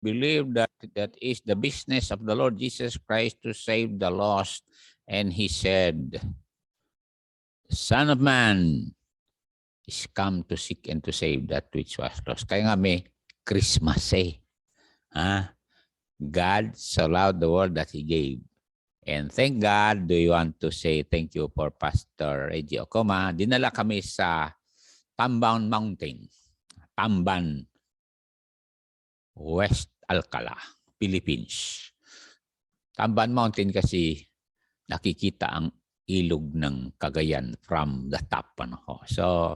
believe that is the business of the Lord Jesus Christ to save the lost. And he said, the Son of Man is come to seek and to save that which was lost. Kaya nga may Christmas eh. God so loved the world that he gave. And thank God, do you want to say thank you for Pastor Reggie Ocoma? Dinala kami sa Tamban Mountain, Tamban, West Alcala, Philippines. Tamban Mountain kasi nakikita ang ilog ng Cagayan from the top. So,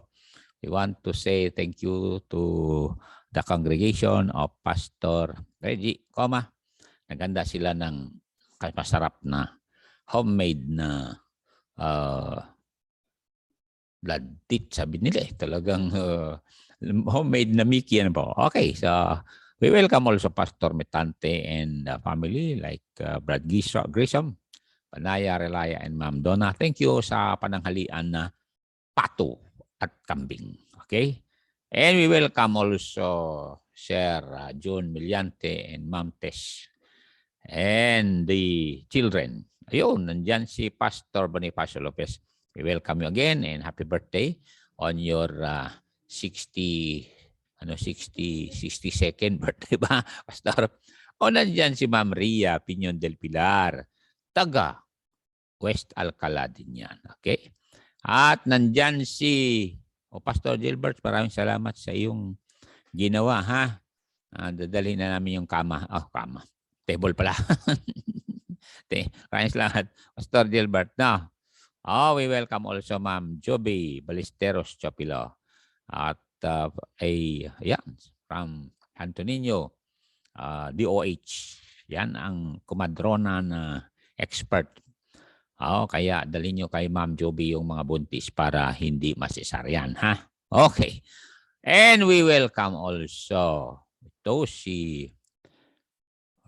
we want to say thank you to the congregation of Pastor Reggie Ocoma. Naganda sila ng masarap na homemade na blood teeth, sabi nila eh. Talagang homemade na Mickey. Ano po. Okay, so we welcome also Pastor Metante and family like Brad Grisham, Panaya, Relaya, and Ma'am Donna. Thank you sa pananghalian na pato at kambing. Okay? And we welcome also Sir John Miliante and Ma'am Tess and the children. Ayun, nandyan si Pastor Bonifacio Lopez. We welcome you again and happy birthday on your 62nd birthday ba, Pastor? O nandyan si Ma'am Ria Piñon del Pilar, taga West Alcala din yan. Okay? At nandyan si Pastor Gilbert, maraming salamat sa iyong ginawa, ha? Dadalhin na namin yung kama. Kama. Table pala. Maraming salamat, Pastor Gilbert. Now, we welcome also Ma'am Joby Ballesteros Chopilo at from Santo Niño, DOH. Yan ang kumadrona na expert. Kaya dalhin nyo kay Ma'am Joby yung mga buntis para hindi masesaryan, ha? Okay. And we welcome also si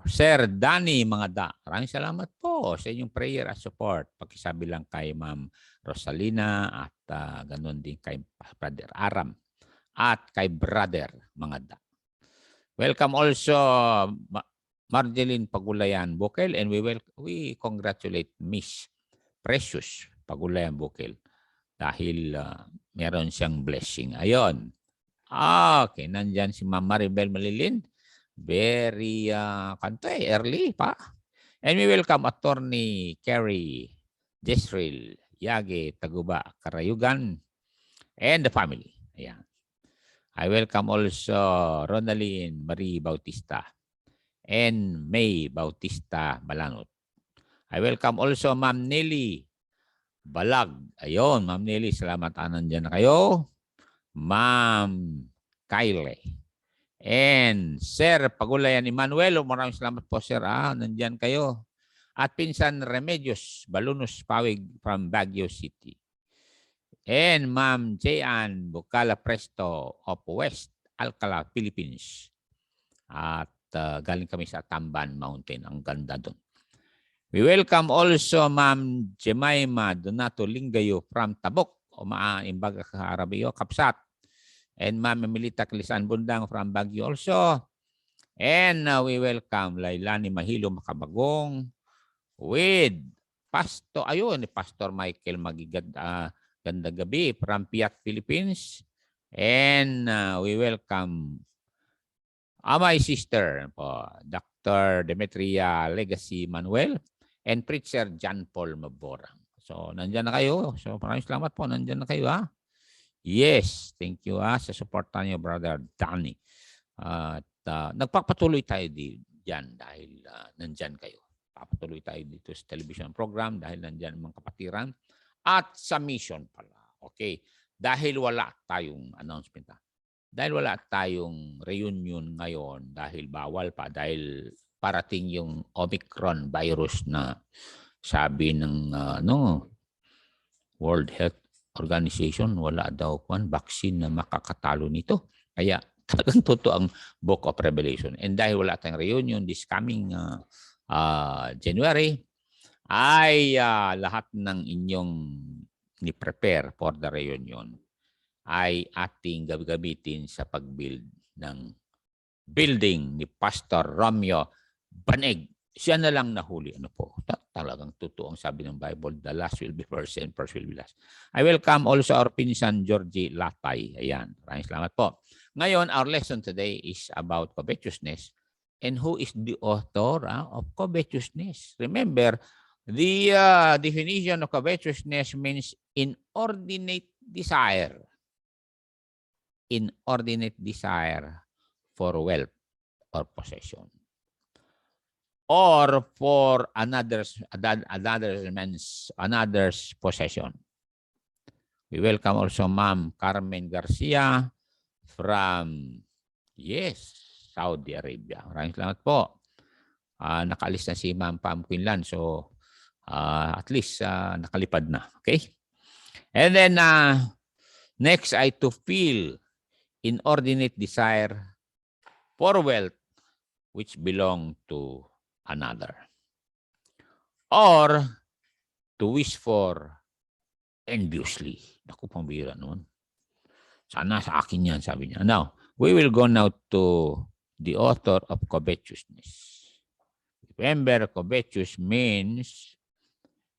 Sir Danny Mangada. Maraming salamat po sa inyong prayer at support. Pakisabi lang kay Ma'am Rosalina at ganun din kay Brother Aram at kay Brother Mangada. Welcome also Marjeline Pagulayan Bukel, and we congratulate Miss Precious Pagulayan Bukel dahil meron siyang blessing. Ayon. Okay, nandyan si Ma'am Maribel Malilin. Very early pa. And we welcome Attorney Kerry Jesril Yage Taguba Karayugan and the family. Ayan. I welcome also Ronaldine Marie Bautista and May Bautista Balanot. I welcome also Ma'am Nelly Balag. Ayon, Ma'am Nelly, salamat nandyan na kayo. Ma'am Kyle. And Sir Pagulayan Emmanuel, maraming salamat po, Sir. Nandyan kayo. At Pinsan Remedios Balunos Pawig from Baguio City. And Ma'am J.Ann Bukala Presto of West Alcala, Philippines. At galing kami sa Tamban Mountain. Ang ganda doon. We welcome also Ma'am Jemima Donato Lingayo from Tabok, Imbaga Arabiyo, Kapsat. And Ma'am Emilita Kalisan Bundang from Baguio also. And we welcome Lailani Mahilo Makabagong with Pastor Michael Magigad Ganda Gabi from Piat, Philippines. And we welcome my sister, Dr. Demetria Legacy Manuel and Preacher John Paul Maborang. So, nandyan na kayo. So, maraming salamat po. Nandyan na kayo, ha? Yes, thank you sa suporta niyo, Brother Danny. At nagpapatuloy tayo diyan dahil nandyan kayo. Papatuloy tayo dito sa television program dahil nandyan mga kapatiran at sa mission pala. Okay, dahil wala tayong announcement. Dahil wala tayong reunion ngayon dahil bawal pa, dahil parating yung Omicron virus na sabi ng World Health Organization, wala daw vaccine na makakatalo nito. Kaya talagang totoo ang Book of Revelation. And dahil wala tayong reunion this coming January, ay lahat ng inyong ni-prepare for the reunion ay ating gagamitin sa pag-build ng building ni Pastor Romeo Baneg. Siya na lang nahuli. Ano po? Talagang totoo ang sabi ng Bible. The last will be first and first will be last. I welcome also our pinsan Georgie Latay. Ayan. Maraming salamat po. Ngayon, our lesson today is about covetousness. And who is the author of covetousness? Remember, the definition of covetousness means inordinate desire. Inordinate desire for wealth or possession. Or for another's possession. We welcome also Ma'am Carmen Garcia from, Saudi Arabia. Maraming salamat po. Nakaalis na si Ma'am Pam Quinlan. So, at least nakalipad na. Okay? And then, next ay to feel inordinate desire for wealth which belong to another. Or to wish for enviously. Naku, pambira noon. Sana sa akin yan, sabi niya. Now, we will go now to the author of covetousness. Remember, covetous means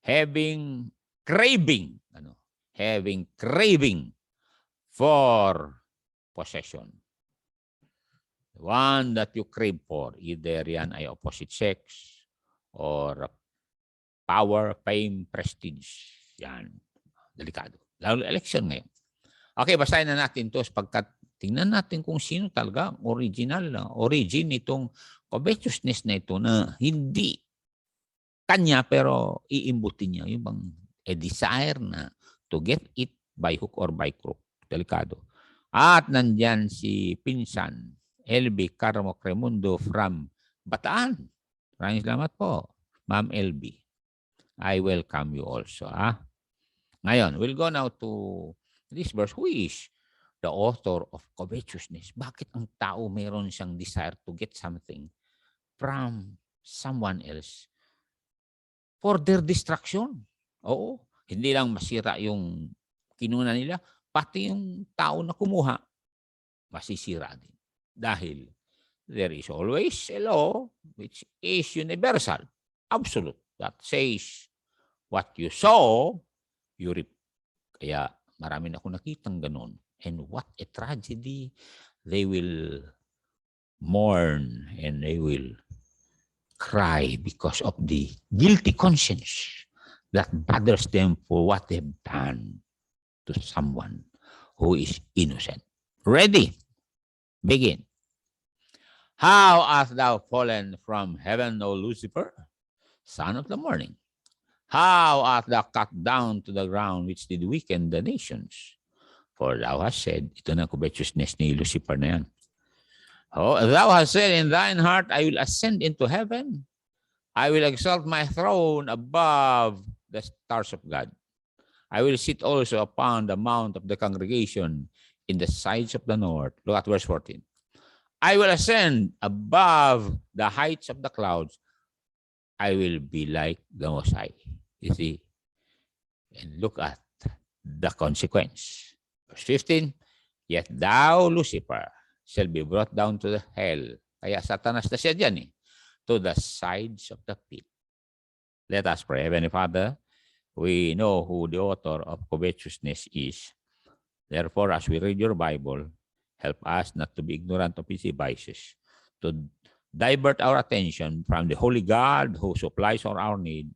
having craving. Having craving for possession. The one that you crave for, either yan ay opposite sex or power, fame, prestige. Yan. Delikado. Lalo election ngayon. Okay, basahin na natin ito pagkat tingnan natin kung sino talaga ang origin nitong covetousness na ito na hindi kanya pero iimbutin niya. Yung bang desire na to get it by hook or by crook. Delikado. At nandyan si pinsan LB Carmo Cremundo from Bataan. Maraming salamat po, Ma'am LB. I welcome you also. Ngayon, we'll go now to this verse. Who is the author of covetousness? Bakit ang tao mayroon siyang desire to get something from someone else for their destruction? Oo, hindi lang masira yung kinuna nila, pati yung tao na kumuha, masisira din. Dahil there is always a law which is universal, absolute, that says what you sow, you reap. Kaya marami na akong nakitang ganun. And what a tragedy. They will mourn and they will cry because of the guilty conscience that bothers them for what they've done to someone who is innocent. Ready? Begin. How art thou fallen from heaven, O Lucifer, son of the morning? How art thou cut down to the ground which did weaken the nations? For thou hast said, ito na covetousness ni Lucifer na yan. Oh, thou hast said in thine heart, I will ascend into heaven. I will exalt my throne above the stars of God. I will sit also upon the mount of the congregation in the sides of the north. Look at verse 14. I will ascend above the heights of the clouds. I will be like the Most High. You see? And look at the consequence. Verse 15, yet thou, Lucifer, shall be brought down to the hell. Kaya Satanas na siya dyan to the sides of the pit. Let us pray. Heavenly Father, we know who the author of covetousness is. Therefore, as we read your Bible, help us not to be ignorant of its devices, to divert our attention from the Holy God who supplies all our need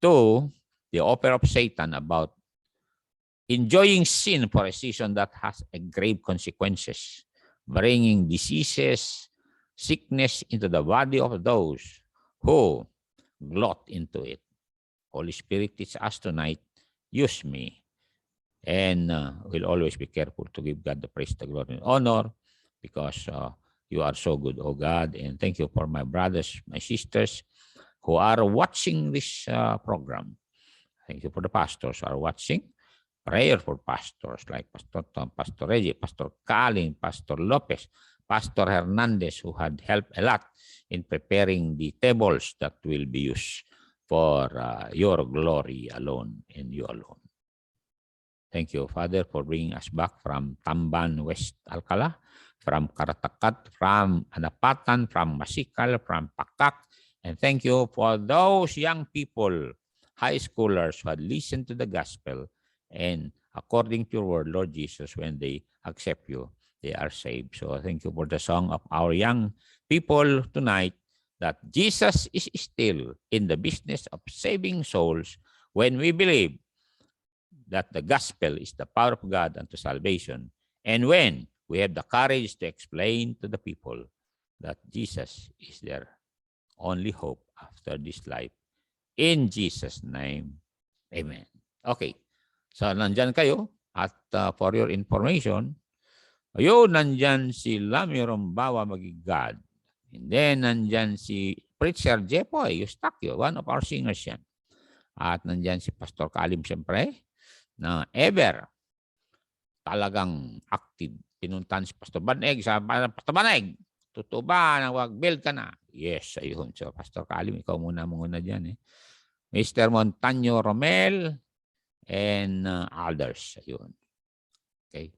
to the offer of Satan about enjoying sin for a season that has a grave consequences, bringing diseases, sickness into the body of those who glut into it. Holy Spirit, teach us tonight, use me, and we'll always be careful to give God the praise, the glory, and honor, because you are so good, oh God. And thank you for my brothers, my sisters who are watching this program. Thank you for the pastors who are watching. Prayer for pastors like Pastor Tom, Pastor Reggie, Pastor Kalin, Pastor Lopez, Pastor Hernandez, who had helped a lot in preparing the tables that will be used for your glory alone and you alone. Thank you, Father, for bringing us back from Tamban, West Alcala, from Karatakat, from Anapatan, from Masikal, from Pakak. And thank you for those young people, high schoolers who had listened to the gospel. And according to your word, Lord Jesus, when they accept you, they are saved. So thank you for the song of our young people tonight, that Jesus is still in the business of saving souls when we believe that the gospel is the power of God unto salvation. And when we have the courage to explain to the people that Jesus is their only hope after this life. In Jesus' name, amen. Okay. So, nandyan kayo. At for your information, ayun, nandyan si Lami Rombawa Magigad. And then, nandyan si Preacher Jepoy Eustachio, one of our singers yan. At nandyan si Pastor Kalim, siyempre, na ever talagang active. Pinuntan si Pastor Baneg, sabi, Pastor Baneg, totoo ba na wag-build ka na? Yes, ayun. So, Pastor Kalim, ikaw muna dyan. Mr. Montaño Romel and others. Ayun. Okay.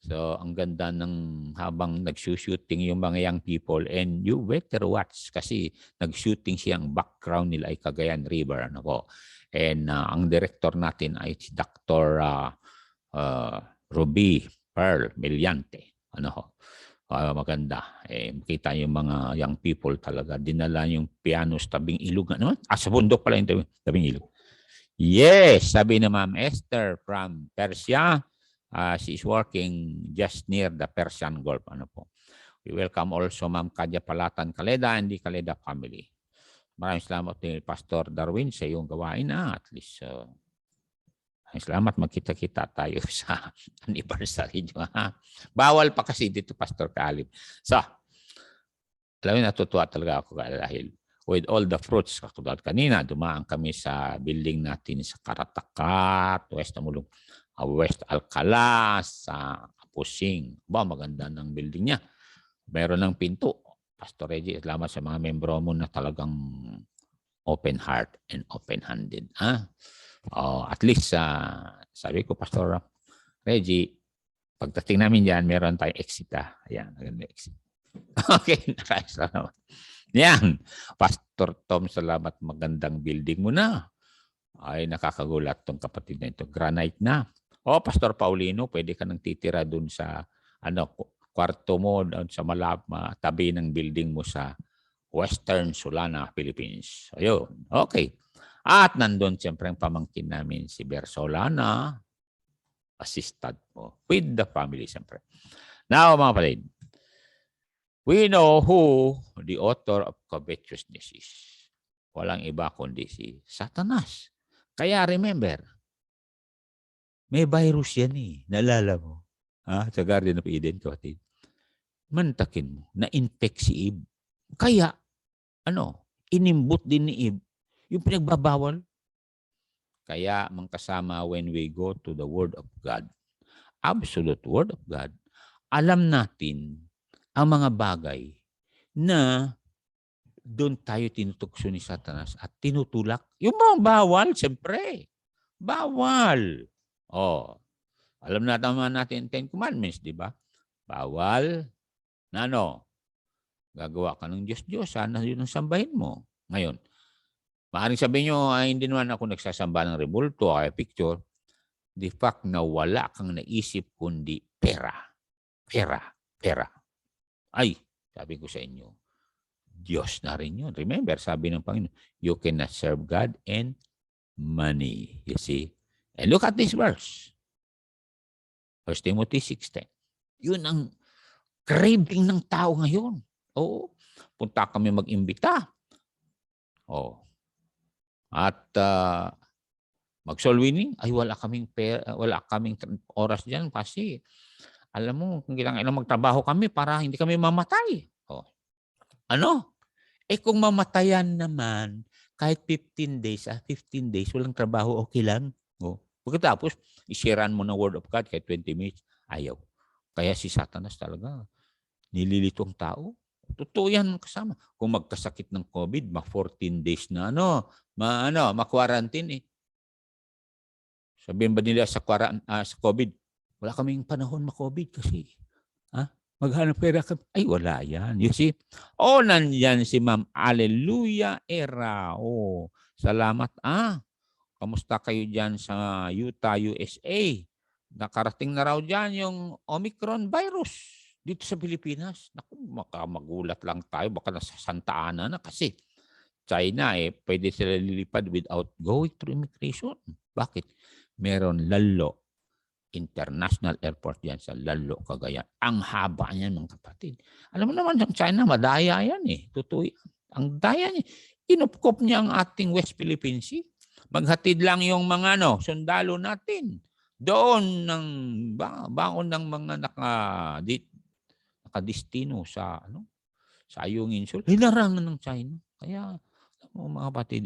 So, ang ganda ng habang nag-shooting yung mga young people, and you better watch kasi nag-shooting siyang background nila ay Cagayan River. Ano po. And ang director natin ay si Dr. Ruby Pearl Meliante. Maganda. Makita yung mga young people talaga. Dinala yung piano sa tabing ilog. Sa bundok pala yung tabing ilog. Yes, sabi na Ma'am Esther from Persia. She is working just near the Persian Gulf. We welcome also Ma'am Kadya Palatan Kaleda and the Kaleda family. Maraming salamat ni Pastor Darwin sa iyong gawain na. At least, salamat magkita-kita tayo sa anniversary nyo. Bawal pa kasi dito, Pastor Kalib. So, alam mo, natutuwa talaga ako dahil with all the fruits, katulad kanina, dumaan kami sa building natin sa Karatakat, West Amulong, West Alcala, sa Pusing. Maganda ng building niya. Meron ng pinto. Pastor Reggie, salamat sa mga membro mo na talagang open heart and open-handed. At least, sabi ko, Pastor Reggie, pagdating namin dyan, meron tayong exit. Ayan, maganda exit. Okay, salamat. Yan, Pastor Tom, salamat. Magandang building mo na. Ay, nakakagulat tong kapatid na ito. Granite na. Pastor Paulino, pwede ka nang titira dun sa kwarto mo doon sa tabi ng building mo sa Western Solana, Philippines. Ayun. Okay. At nandun siyempre ang pamangkin namin si Bersolana, assistant mo with the family siyempre. Now, mga kapatid, we know who the author of covetousness is. Walang iba kundi si Satanas. Kaya remember, may virus yan Naalala mo? Sa Garden of Eden, kapatid. Mantakin mo, na-infect si Eve. Kaya, inimbot din ni Eve yung pinagbabawal. Kaya, kasama when we go to the Word of God, absolute Word of God, alam natin ang mga bagay na doon tayo tinutukso ni Satanas at tinutulak. Yung mga bawal, siyempre. Bawal. Alam natin 10 commandments, di ba? Bawal na gagawa ka ng Diyos-Diyos, sana yun ang sambahin mo. Ngayon, maaaring sabihin nyo, hindi naman ako nagsasamba ng rebulto o picture. The fact na wala kang naisip kundi pera. Pera. Pera. Ay, sabi ko sa inyo, Diyos na rin yun. Remember, sabi ng Panginoon, you cannot serve God and money. You see? And look at this verse. 1 Timothy 6:10. Yun ang craving ng tao ngayon. Punta kami mag-imbita. At mag-soul winning, ay wala kaming oras diyan kasi alam mo, kung kailangan magtrabaho kami para hindi kami mamatay. Kung mamatayan naman, kahit 15 days, 15 days, walang trabaho, okay lang. Pagkatapos, isiran mo ng Word of God kahit 20 minutes, ayaw. Kaya si Satanas talaga, nililito ang tao. Totoo yan kasama. Kung magkasakit ng COVID, 14 days na ma-quarantine Sabihin ba nila sa COVID, wala kaming panahon ma-COVID kasi. Maghanap pera ka. Ay, wala yan. You see? Oh, nandyan si Ma'am Alleluia Era. Oh, salamat. Kamusta kayo dyan sa Utah, USA? Nakarating na raw dyan yung Omicron virus dito sa Pilipinas. Naku, magulat lang tayo. Baka nasa Santa Ana na kasi China pwede sila lilipad without going through immigration. Bakit? Meron lalo international airport yan sa Lalo, Cagayan. Ang haba niyan, mga kapatid. Alam mo naman, sa China, madaya yan eh. Totoo yan. Ang daya niya. Inupkop niya ang ating West Philippine Sea. Maghatid lang yung mga sundalo natin. Doon ng baon ng mga nakadistino sa sa Ayungin Sul. Hinarangan ng China. Kaya mga kapatid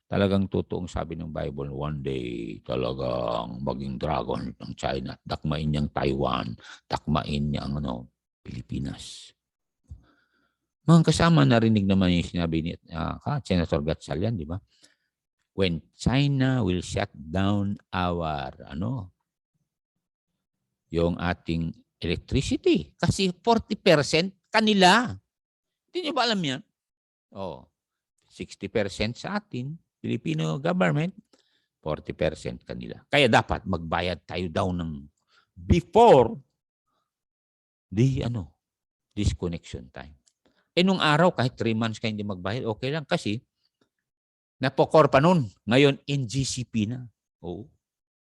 talagang totoong sabi ng Bible, one day talagang maging dragon ng China. Dakmain niyang Taiwan, dakmain niya ang Pilipinas. Mga kasama, narinig naman yung sinabi ni Senator Gatchalian, di ba? When China will shut down our yung ating electricity. Kasi 40% kanila. Hindi niyo ba alam yan? 60% sa atin, Filipino government, 40% kanila. Kaya dapat magbayad tayo daw ng before the disconnection time. Nung araw, kahit 3 months ka hindi magbayad, okay lang kasi napokor pa nun. Ngayon, NGCP na.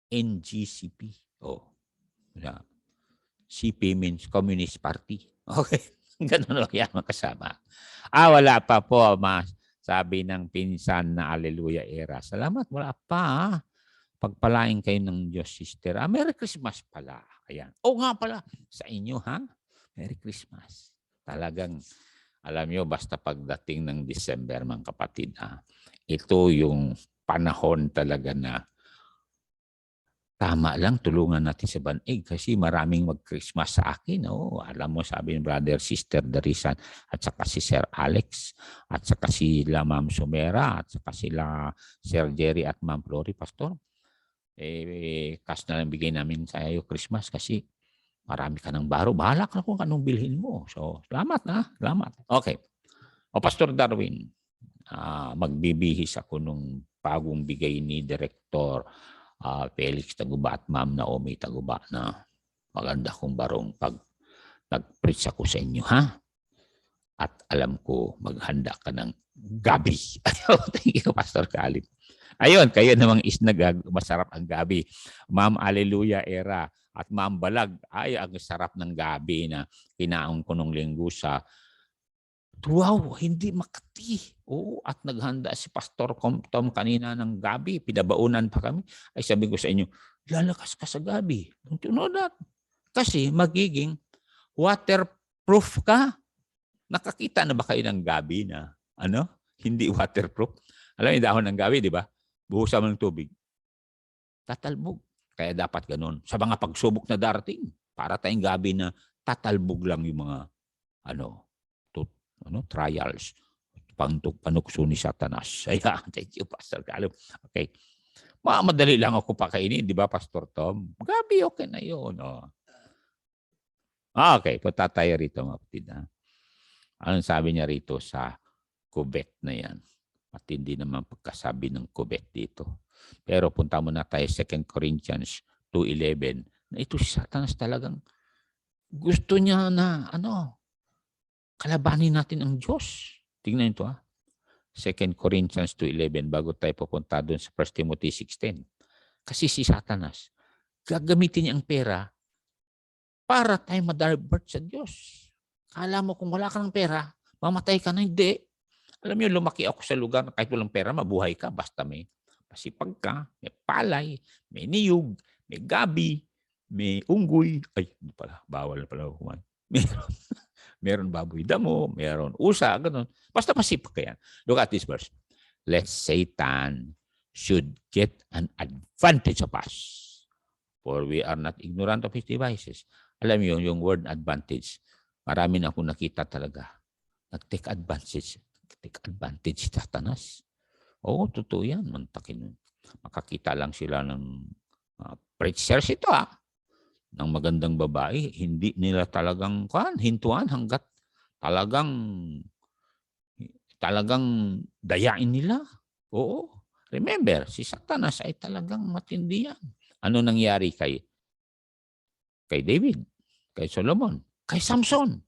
NGCP. CP means Communist Party. Okay. Ganun lang yan makasama. Wala pa po, sabi ng pinsan na Alleluia Era. Salamat, wala pa. Pagpalain kayo ng Diyos, sister. Merry Christmas pala. Ayan. Nga pala, sa inyo, ha? Merry Christmas. Talagang, alam nyo, basta pagdating ng December, mga kapatid, ito yung panahon talaga na tama lang, tulungan natin sa Banig kasi maraming mag-Christmas sa akin. Alam mo, sabi ng brother, sister Darisan, at saka si Sir Alex, at saka sila Ma'am Sumera, at saka sila Sir Jerry at Ma'am Flory, Pastor. Cash na lang bigay namin sa iyo Christmas kasi marami ka ng baro. Bahala ka kung anong bilhin mo. So, salamat Salamat. Okay. Pastor Darwin, magbibihis ako nung bagong bigay ni Director Felix Taguba at Ma'am Naomi Taguba na maganda kong barong pag nag-preach ako sa inyo, ha? At alam ko maghanda ka ng gabi. Thank you, Pastor Kalip. Ayun, kayo namang masarap ang gabi. Ma'am Alleluia Era at Ma'am Balag, ang sarap ng gabi na kinaon ko nung linggo sa wow, hindi Makati. At naghanda si Pastor Tom kanina ng gabi. Pinabaunan pa kami. Ay sabi ko sa inyo, lalakas ka sa gabi. Don't you know that? Kasi magiging waterproof ka. Nakakita na ba kayo ng gabi na hindi waterproof? Alam yung dahon ng gabi, di ba? Buhusan mo ng tubig. Tatalbog. Kaya dapat ganun. Sa mga pagsubok na darating, para tayong gabi na tatalbog lang yung mga trials, panukso ni Satanas. Ayan, thank you, Pastor Caleb. Okay. Madali lang ako pakainin, di ba, Pastor Tom? Gabi, okay na yun. Okay, punta tayo rito, mga kapatid. Anong sabi niya rito sa kubet na yan? At hindi naman pagkasabi ng kubet dito. Pero punta muna tayo 2 Corinthians 2:11. Na ito si Satanas talagang gusto niya na kalabanin natin ang Diyos. Tingnan ito 2 Corinthians 2:11 bago tayo pupunta doon sa 1 Timothy 6:10. Kasi si Satanas, gagamitin niya ang pera para tayo ma-divert sa Diyos. Kala mo kung wala ka ng pera, mamatay ka na. Hindi. Alam niyo, lumaki ako sa lugar na kahit walang pera, mabuhay ka. Basta may pasipag ka, may palay, may niyog, may gabi, may unggoy. Ay, hindi pala. Bawal pala kumain. Meron baboy damo, meron usa, ganun. Basta masipag ka yan. Look at this verse. Let Satan should get an advantage of us. For we are not ignorant of his devices. Alam mo yung word advantage. Marami na akong nakita talaga. Nag-take advantage. Take advantage Satanas. Totoo yan. Mantakin. Makakita lang sila ng preachers ito ng magandang babae, hindi nila talagang hintuan hanggat talagang dayain nila. Oo. Remember, si Satanas ay talagang matindi yan. Ano nangyari kay David, kay Solomon, kay Samson?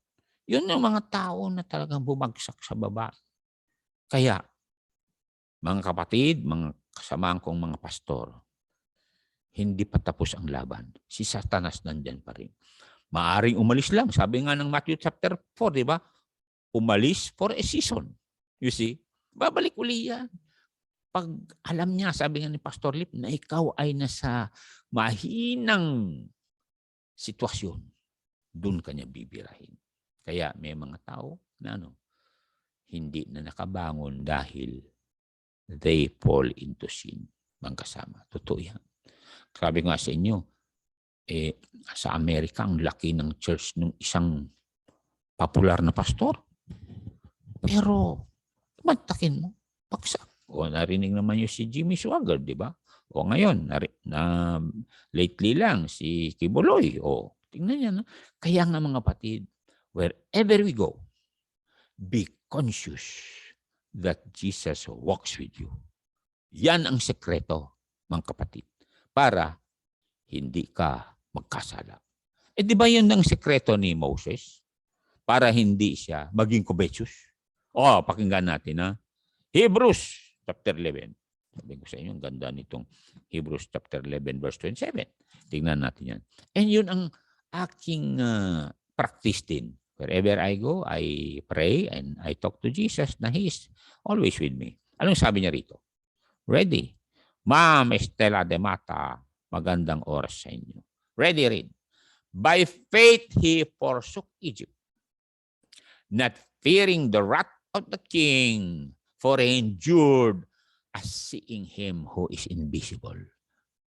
Yun yung mga tao na talagang bumagsak sa babae. Kaya, mga kapatid, mga kasamahan kong mga pastor, hindi pa tapos ang laban. Si Satanas nandyan pa rin. Maaring umalis lang. Sabi nga ng Matthew chapter 4, di ba? Umalis for a season. You see? Babalik uli yan. Pag alam niya, sabi nga ni Pastor Lip, na ikaw ay nasa mahinang sitwasyon, doon ka niya bibirahin. Kaya may mga tao na hindi na nakabangon dahil they fall into sin. Mga kasama. Totoo yan. Sabi nga sa inyo, sa Amerika, ang laki ng church ng isang popular na pastor. Pero, mantakin mo, paksak. O narinig naman yung si Jimmy Swaggart, di ba? O ngayon, lately lang, si Kibuloy. O, tingnan niya. No? Kaya nga mga kapatid, wherever we go, be conscious that Jesus walks with you. Yan ang sekreto, mga kapatid, para hindi ka magkasala. Di ba yun ang sekreto ni Moses? Para hindi siya maging covetous. Pakinggan natin ha. Hebrews chapter 11. Sabi ko sa inyo, ang ganda nitong Hebrews chapter 11 verse 27. Tingnan natin yan. And yun ang aking practice din. Wherever I go, I pray and I talk to Jesus na He is always with me. Anong sabi niya rito? Ready. Ma'am Estela de Mata, magandang oras sa inyo. Ready, read. By faith he forsook Egypt, not fearing the wrath of the king, for he endured as seeing him who is invisible.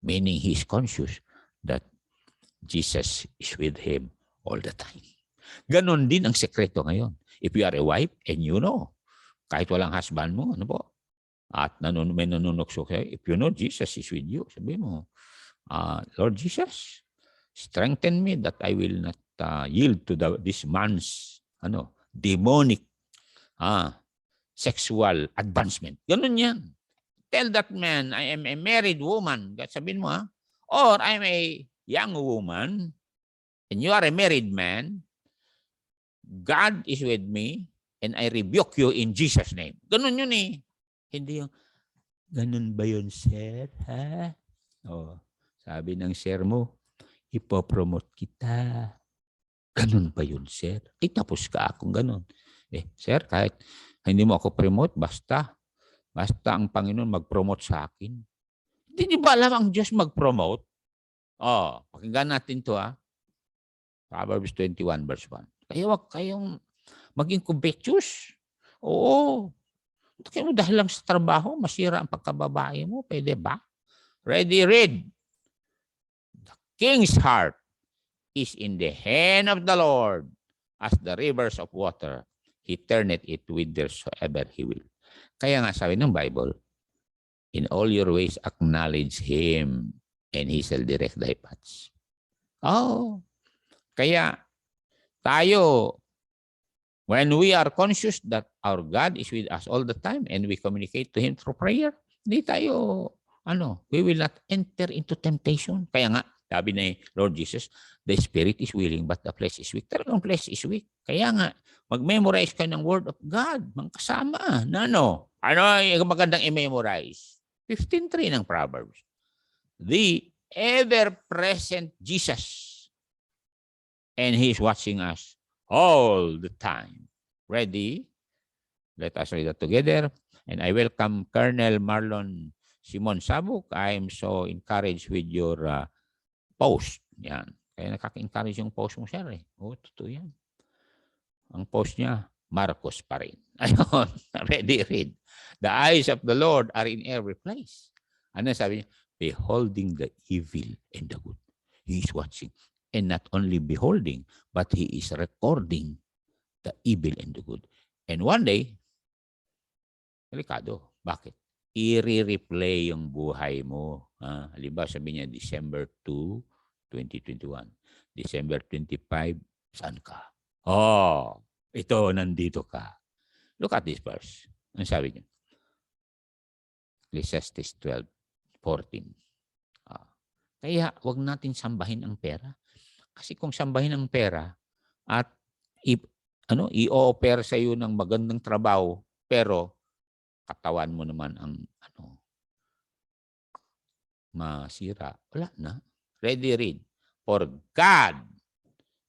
Meaning he is conscious that Jesus is with him all the time. Ganon din ang sekreto ngayon. If you are a wife and you know, kahit walang husband mo, ano po? At may nanunukso kayo, if you know Jesus is with you, sabi mo, Lord Jesus, strengthen me that I will not yield to this man's demonic sexual advancement. Ganun yan. Tell that man, I am a married woman. Sabihin mo or I'm a young woman and you are a married man. God is with me and I rebuke you in Jesus' name. Ganun yun eh. Hindi yung, ganun ba yun, sir? Ha? Sabi ng sir mo, ipopromote kita. Ganun ba yun, sir? Tapos ka akong ganun. Sir, kahit hindi mo ako promote, basta ang Panginoon mag-promote sa akin. Hindi ba alam ang Diyos mag-promote? Pakinggan natin to Proverbs 21 verse 1. Kaya wag kayong maging covetous. Oo. Kaya mo dahil lang sa trabaho, masira ang pagkababae mo. Pwede ba? Ready, read. The king's heart is in the hand of the Lord as the rivers of water. He turneth it whithersoever he will. Kaya nga sabi ng Bible, in all your ways acknowledge Him and He shall direct thy paths. Kaya tayo, when we are conscious that our God is with us all the time and we communicate to Him through prayer, hindi tayo, we will not enter into temptation. Kaya nga, sabi ni Lord Jesus, the spirit is willing but the flesh is weak. Talagang flesh is weak. Kaya nga, mag-memorize ka ng Word of God, mga kasama. Ano yung magandang i-memorize? 15:3 ng Proverbs. The ever-present Jesus. And He is watching us all the time. Ready? Let us read that together. And I welcome Colonel Marlon Simon Sabuk. I am so encouraged with your post. Yan. Kaya nakaka-encourage yung post mo, sir. Totoo yan. Ang post niya, Marcos pa rin. Ayun. Ready, read. The eyes of the Lord are in every place. Ano sabi niya? Beholding the evil and the good. He is watching. And not only beholding, but He is recording the evil and the good. And one day, delikado. Bakit? I-replay yung buhay mo. Halimbawa, sabi niya, December 2, 2021. December 25, saan ka? Oh, ito, nandito ka. Look at this verse. Ano sabi niya? Ecclesiastes 12:14. Kaya wag natin sambahin ang pera. Kasi kung sambahin ang pera at i-offer sa iyo ng magandang trabaho, pero katawan mo naman ang masira, wala na. Read. For God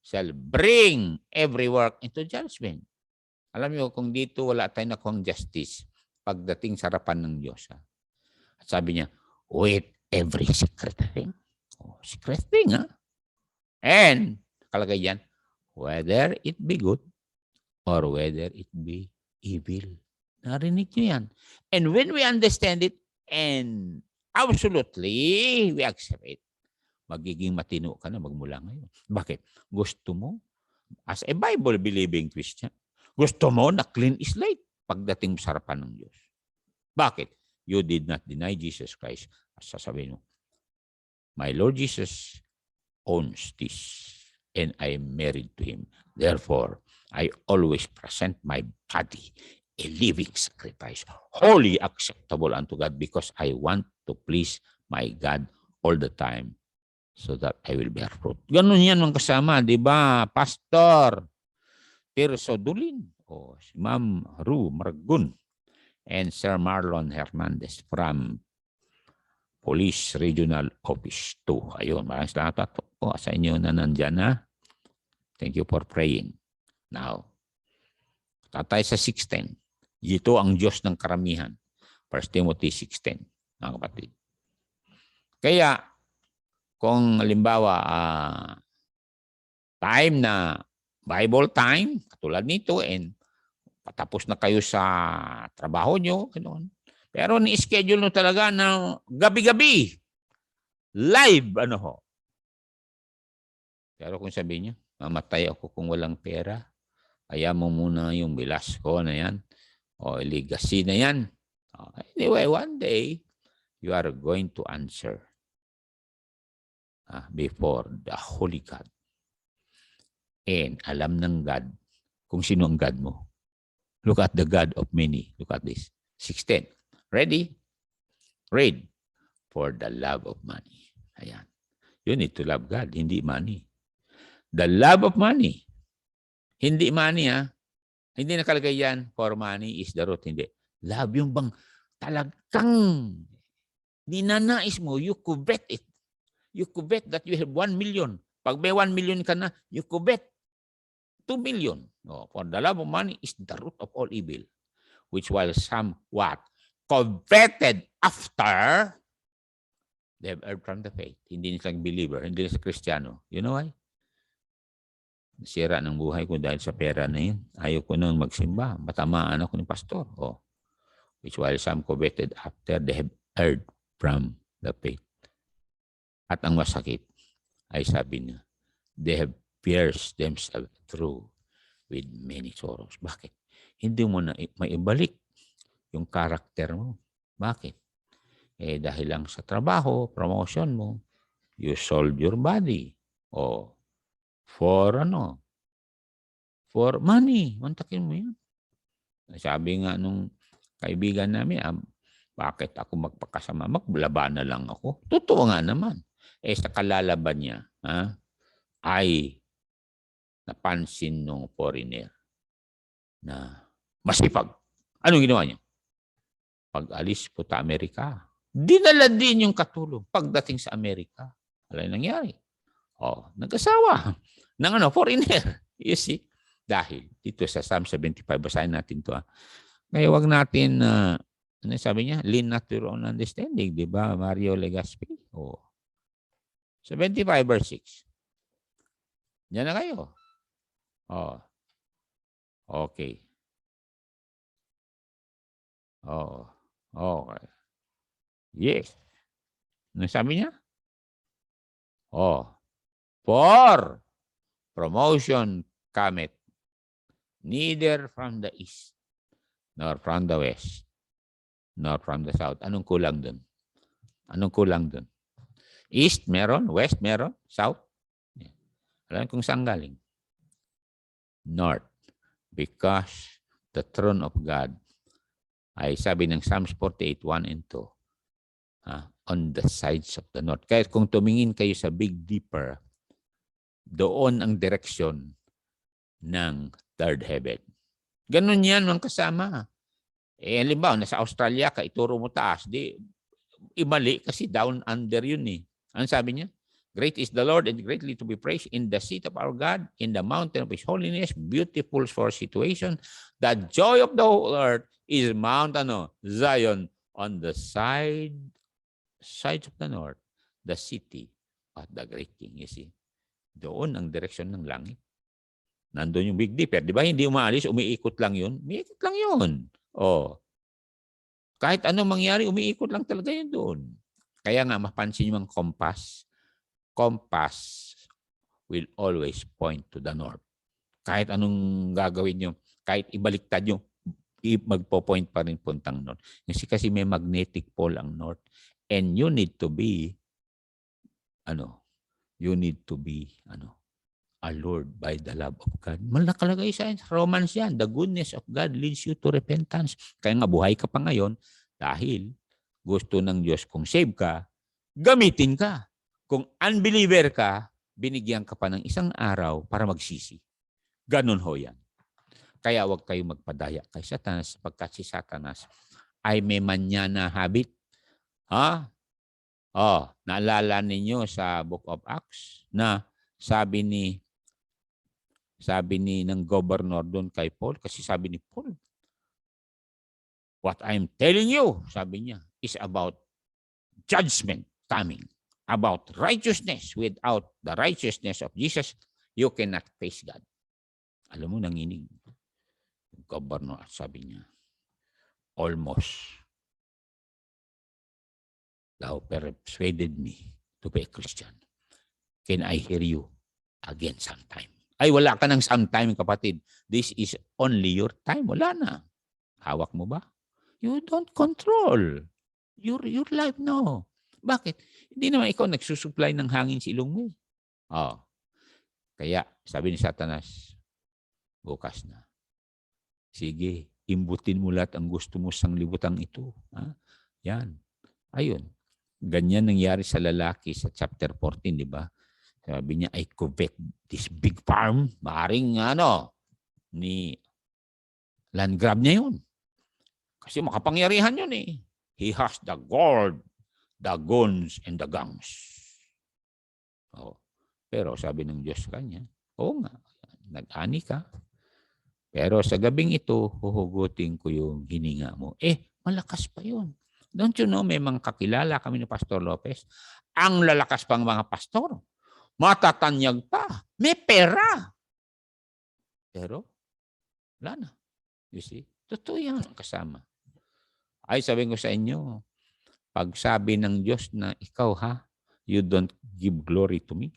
shall bring every work into judgment. Alam niyo, kung dito wala tayong nakuhang justice pagdating sa harapan ng Diyos. At sabi niya, with every secret thing. Secret thing, ha? And, kalagay yan, whether it be good or whether it be evil. Narinig niyo yan. And when we understand it and absolutely we accept it, magiging matino ka na magmula ngayon. Bakit? Gusto mo, as a Bible-believing Christian, gusto mo na clean slate pagdating sa harapan ng Diyos. Bakit? You did not deny Jesus Christ. Sasabihin mo, my Lord Jesus owns this and I am married to Him. Therefore, I always present my body a living sacrifice, wholly acceptable unto God, because I want to please my God all the time so that I will bear fruit. Ganun yan ang kasama, di ba? Pastor Tirso Dulin, si Ma'am Ru Margun, and Sir Marlon Hernandez from Police Regional Office 2. Ayun, maraming salamat po sa inyo na nandyan na. Thank you for praying. Now, tatay sa 6:10. Ito ang Diyos ng karamihan. 1 Timothy 6:10, mga kapatid. Kaya, kung halimbawa, time na Bible time, katulad nito, and patapos na kayo sa trabaho nyo, ganoon. Pero ni-schedule nyo talaga na gabi-gabi, live, Pero kung sabihin nyo, mamatay ako kung walang pera, kaya mo muna yung Velasco na yan, o legacy na yan. Anyway, one day, you are going to answer before the Holy God. And alam ng God kung sino ang God mo. Look at the God of many. Look at this. 6:10. Ready? Read. For the love of money. Ayan. You need to love God, hindi money. The love of money. Hindi money, Hindi nakalagay yan, for money is the root. Hindi. Love yung bang talagang ninanais mo, you covet it. You covet that you have 1 million. Pag may 1 million ka na, you covet 2 million. For the love of money is the root of all evil. Which while some coveted after, they have erred from the faith. Hindi silang believer, hindi sila Kristiyano. You know why? Nasira ng buhay ko dahil sa pera na yun. Ayaw ko nang magsimba. Matamaan ako ni pastor. Which while some coveted after, they have erred from the faith. At ang masakit ay sabi niya, they have pierced themselves through with many sorrows. Bakit? Hindi mo na maibalik yung karakter mo. Bakit? Dahil lang sa trabaho, promotion mo, you sold your body. For money. Mantakin mo yan. Sabi nga nung kaibigan namin, bakit ako magpakasama? Maglaba na lang ako. Totoo nga naman. Sa kalalaban niya, ay napansin nung foreigner na masipag. Anong ginawa niya? Pag-alis po sa Amerika, dinala din yung katulong pagdating sa Amerika. Ano nangyari? Nag-asawa ng foreigner. You see? Dahil dito sa Psalm 75, basahin natin ito. Kaya wag natin, ano sabi niya? Lean not to your own understanding. Di ba, Mario Legaspi? 75 verse 6. Diyan na kayo. Okay. Okay. Yes. Ano sabi niya? For promotion cometh neither from the east, nor from the west, nor from the south. Anong kulang dun? East meron, west meron, south. Alam kung saan galing? North. Because the throne of God ay sabi ng Psalms 48, 1 and 2, on the sides of the north. Kaya kung tumingin kayo sa Big Dipper, doon ang direksyon ng third heaven. Ganun yan mga kasama. Halimbawa, nasa Australia ka, ituro mo taas. Di, imali kasi down under yun eh. Ano sabi niya? Great is the Lord and greatly to be praised in the seat of our God, in the mountain of His holiness, beautiful for situation. The joy of the whole earth is Mount Zion on the sides of the north, the city of the great King. You see? Doon ang direksyon ng langit. Nandun yung Big Dipper. Di ba hindi umaalis, umiikot lang yun? Umiikot lang yun. Oh. Kahit anong mangyari, umiikot lang talaga yun doon. Kaya nga, mapansin nyo ang compass. Compass will always point to the north. Kahit anong gagawin nyo, kahit ibaliktad nyo, magpo-point pa rin puntang north. Kasi may magnetic pole ang north. And you need to be, allured by the love of God. Nakalagay sa Romans yan. The goodness of God leads you to repentance. Kaya nga buhay ka pa ngayon dahil gusto ng Diyos kung save ka, gamitin ka. Kung unbeliever ka, binigyan ka pa ng isang araw para magsisi. Ganun ho yan. Kaya huwag kayo magpadaya kay Satanas sapagkat si Satanas ay may manyana habit. Naalala ninyo sa Book of Acts na sabi ni ng governor doon kay Paul, kasi sabi ni Paul, what I'm telling you, sabi niya, is about judgment coming. About righteousness. Without the righteousness of Jesus, you cannot face God. Alam mo, nanginig. Governor, sabi niya, almost. Thou persuaded me to be a Christian. Can I hear you again sometime? Ay, wala ka ng sometime, kapatid. This is only your time. Wala na. Hawak mo ba? You don't control your life, no. Bakit? Hindi naman ikaw nagsusupply ng hangin sa ilong mo. Kaya, sabi ni Satanas, bukas na. Sige, imbutin mo lahat ang gusto mo sa libutan ito. Yan. Ayun. Ganyan nangyari sa lalaki sa chapter 14, di ba? Sabi niya, I covet this big farm. Maaring ni land grab niya yun. Kasi makapangyarihan yun eh. He has the gold, the guns, and the guns. Pero sabi ng Diyos kanya, oo nga, nag-ani ka. Pero sa gabing ito, huhugutin ko yung hininga mo. Malakas pa yun. Don't you know, may mga kakilala kami ni Pastor Lopez. Ang lalakas pang mga pastor. Matatanyag pa. May pera. Pero, wala na. You see? Totoo yan kasama. Ay, sabihin ko sa inyo, pag sabi ng Diyos na ikaw you don't give glory to me.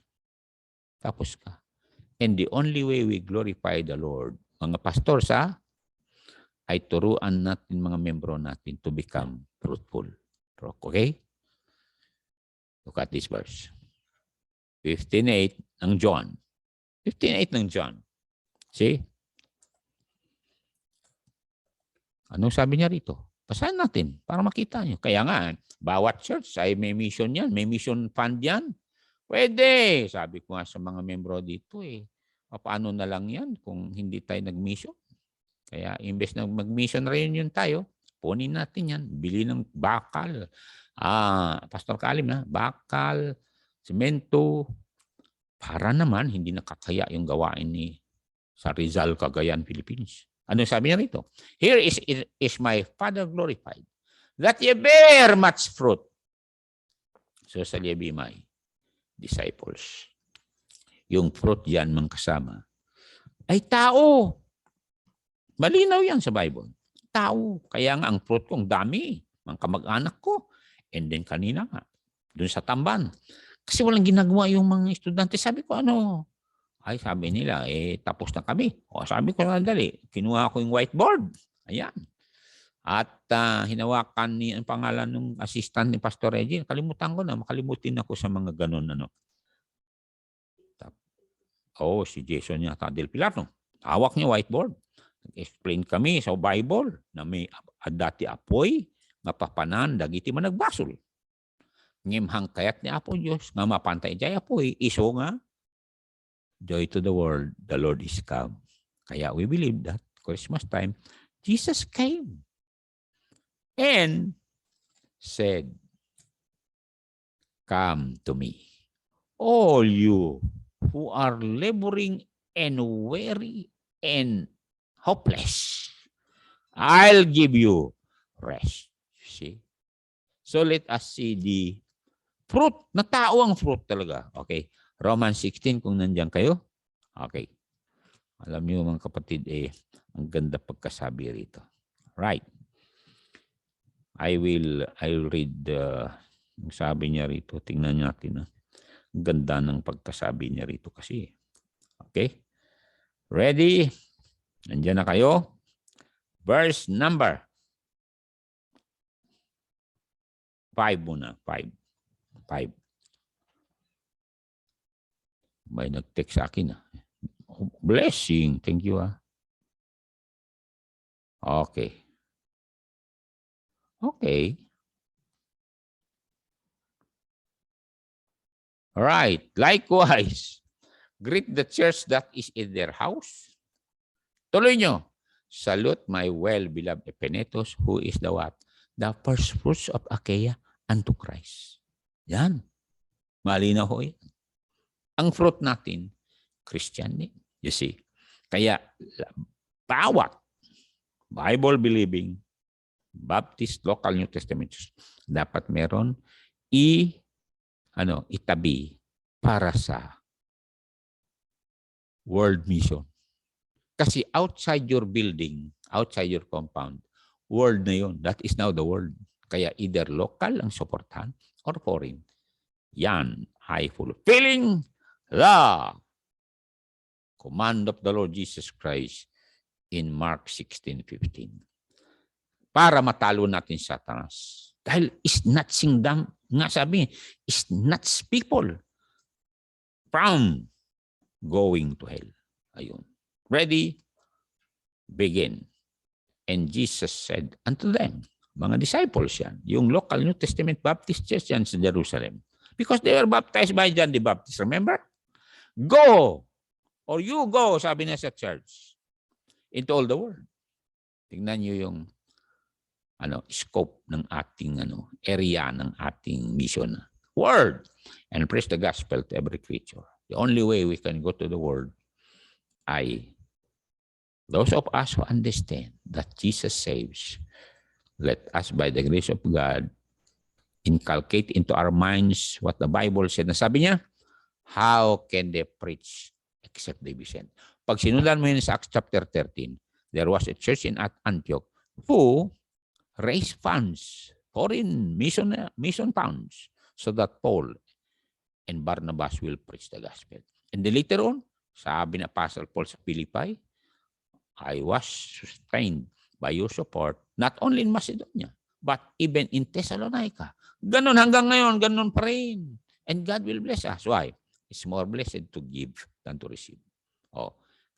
Tapos ka. And the only way we glorify the Lord, mga pastors ay turuan natin mga membro natin to become fruitful. Okay? Look at this verse. 15:8 ng John. 15:8 ng John. See? Anong sabi niya rito? Basahin natin para makita niyo. Kaya nga, bawat church ay may mission yan. May mission fund yan. Pwede. Sabi ko nga sa mga membro dito paano na lang yan kung hindi tayo nag-mission? Kaya imbes na mag-mission reunion tayo, punin natin yan. Bili ng bakal. Pastor Kalim bakal, semento. Para naman hindi nakakaya yung gawain sa Rizal, Cagayan, Philippines. Ano sabi niya rito? Here is my Father glorified, that ye bear much fruit. So shall ye be my disciples. Yung fruit yan, mga kasama, ay tao. Malinaw yan sa Bible. Tao. Kaya nga ang fruit ko, ang dami. Mga kamag-anak ko. And then kanina nga, dun sa Tamban. Kasi walang ginagawa yung mga estudyante. Sabi ko, Ay, sabi nila, tapos na kami. Sabi ko, dali. Kinuha ko yung whiteboard. Ayan. At hinawakan ni ang pangalan ng assistant ni Pastor Reggie. Kalimutan ko na, makalimutin ako sa mga ganun. Si Jason yata del Pilar. No? Hawak niya whiteboard. Explain kami sa Bible na may dati apoy, mapapanan, dagiti man nagbasol. Ngimhang kayat ni Apo Diyos, nga mapantay jay apoy, iso nga, joy to the world, the Lord is come. Kaya we believe that Christmas time, Jesus came and said, come to me, all you who are laboring and weary and hopeless. I'll give you rest. See? So let us see the fruit. Na tao ang fruit talaga. Okay. Romans 16 kung nandiyan kayo. Okay. Alam niyo mga kapatid, ang ganda pagkasabi rito. Right. I'll read yung sabi niya rito. Tingnan natin. Ang ganda ng pagkasabi niya rito kasi. Okay. Ready? Nandiyan na kayo. Verse number 5 muna. 5. May nag-text sa akin. Blessing. Thank you. Okay. All right. Likewise, greet the church that is in their house. Tuloy nyo. Salute my well-beloved Epenetus, who is the what? The first fruits of Achaia unto Christ. Yan. Malinaw ho yan. Ang fruit natin, Christian din. You see? Kaya, bawat Bible-believing, Baptist, local New Testament, dapat meron itabi para sa world mission. Kasi outside your building, outside your compound, world na yun. That is now the world. Kaya either local ang supportan or foreign. Yan ay fulfilling the command of the Lord Jesus Christ in Mark 16:15. Para matalo natin Satanas. Dahil snatching them, nga sabi, snatch people from going to hell. Ayun. Ready? Begin. And Jesus said unto them, mga disciples yan, yung local New Testament Baptist Church yan sa Jerusalem. Because they were baptized by John the Baptist. Remember? Go! Or you go, sabi niya sa church, into all the world. Tingnan niyo yung scope ng ating area ng ating mission. Word. And preach the gospel to every creature. The only way we can go to the world ay those of us who understand that Jesus saves, let us by the grace of God inculcate into our minds what the Bible said. Na sabi niya, how can they preach except they be sent? Pag sinundan mo yun sa Acts chapter 13, there was a church in Antioch who raised funds, foreign mission funds, so that Paul and Barnabas will preach the gospel. And then later on, sabi na Apostle Paul sa Philippi, I was sustained by your support, not only in Macedonia, but even in Thessalonica. Ganun hanggang ngayon, ganun pa rin. And God will bless us. Why? It's more blessed to give than to receive.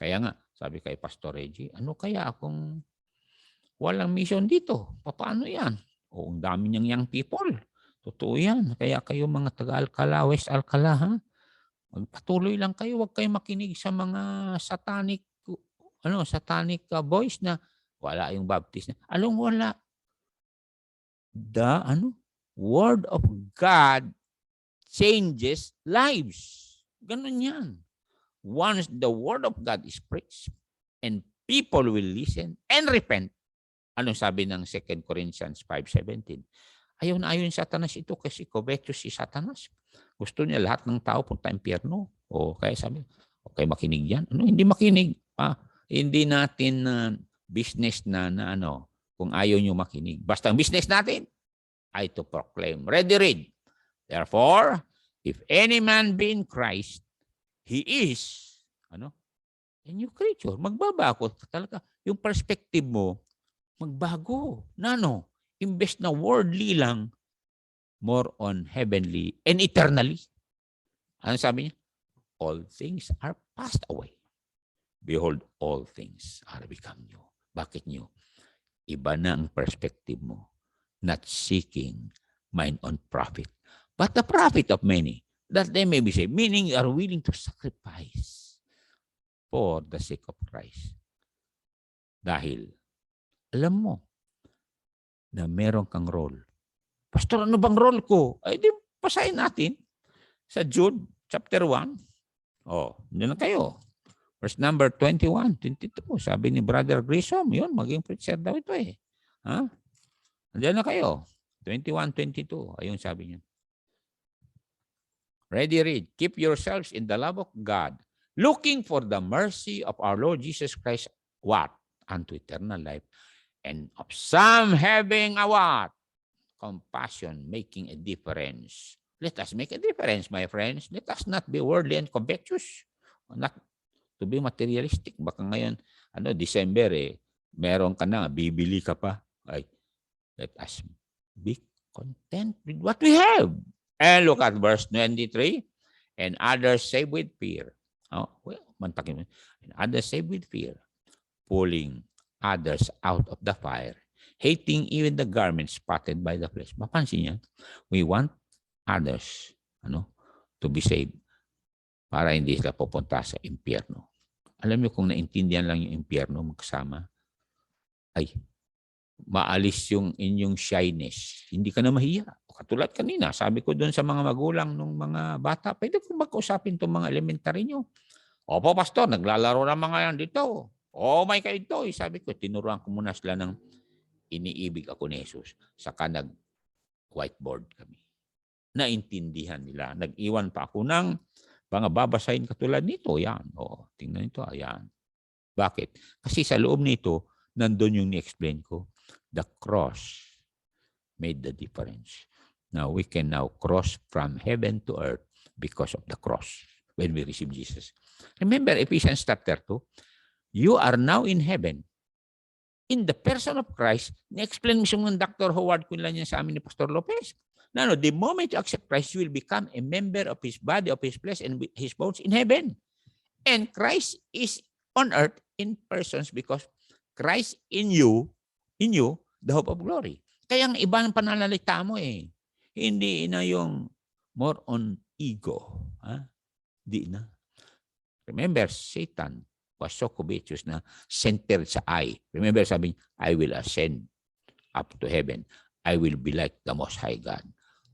Kaya nga, sabi kay Pastor Reggie, ano kaya kung walang mission dito? Paano yan? Ang dami niyang young people. Totoo yan. Kaya kayo mga taga-Alcala, West Alcala, ha? Magpatuloy lang kayo. Huwag kayo makinig sa mga satanic voice na wala yung baptist na. Wala. The word of God changes lives. Ganun yan. Once the word of God is preached and people will listen and repent. Anong sabi ng 2 Corinthians 5:17? Ayaw na ayaw yung Satanas ito kasi covetous si Satanas. Gusto niya lahat ng tao punta impyerno. Kaya sabi, okay makinig yan. Hindi makinig. Hindi natin business na kung ayaw nyo makinig. Basta ang business natin ay to proclaim. Ready, read. Therefore, if any man be in Christ, he is a new creature. Magbabago talaga. Yung perspective mo, magbago. Nano? Imbes na worldly lang, more on heavenly and eternally. Ano sabi niya? All things are passed away. Behold, all things are become new. Bakit new? Iba na ang perspective mo. Not seeking mine own profit, but the profit of many, that they may be saved. Meaning, you are willing to sacrifice for the sake of Christ. Dahil, alam mo, na meron kang role. Pastor, ano bang role ko? Ay, di, pasahin natin sa Jude chapter 1. Diyan na kayo. Verse number 21, 22. Sabi ni Brother Grissom, yun, maging preacher daw ito eh. Ha? Diyan na kayo. 21, 22. Ayun sabi niya. Ready, read. Keep yourselves in the love of God, looking for the mercy of our Lord Jesus Christ, what? Unto eternal life. And of some having a what? Compassion, making a difference. Let us make a difference, my friends. Let us not be worldly and covetous. Not to be materialistic. Baka ngayon, December meron ka na, bibili ka pa. Ay, let us be content with what we have. And look at verse 23. And others save with fear. Mantakin mo. And others save with fear, pulling others out of the fire, hating even the garments spotted by the flesh. Mapansin niya, we want others to be saved para hindi sila pupunta sa impyerno. Alam niyo, kung naintindihan lang yung impyerno magkasama, ay maalis yung inyong shyness. Hindi ka na mahiya. Katulad kanina, sabi ko doon sa mga magulang ng mga bata, pwede ko mag-usapin itong mga elementary nyo. Opo, pastor, naglalaro ng mga yan dito. May kayo ito. Sabi ko, tinuruan ko muna sila ng iniibig ako ni Jesus. Saka nag-whiteboard kami. Naintindihan nila. Nag-iwan pa ako ng mga babasahin katulad nito. Yan. Tingnan nito. Ayan. Bakit? Kasi sa loob nito, nandun yung ni-explain ko. The cross made the difference. Now, we can now cross from heaven to earth because of the cross when we receive Jesus. Remember, Ephesians chapter 2, you are now in heaven. In the person of Christ, ni-explain mismo ng Dr. Howard Quinlan niya sa amin ni Pastor Lopez. Now, the moment you accept Christ, you will become a member of His body, of His flesh, and His bones in heaven. And Christ is on earth in persons because Christ in you, the hope of glory. Kaya ang iba ng pananalita mo hindi na yung more on ego. Di na. Remember, Satan was so covetous na centered sa I. Remember, sabi, I will ascend up to heaven. I will be like the Most High God.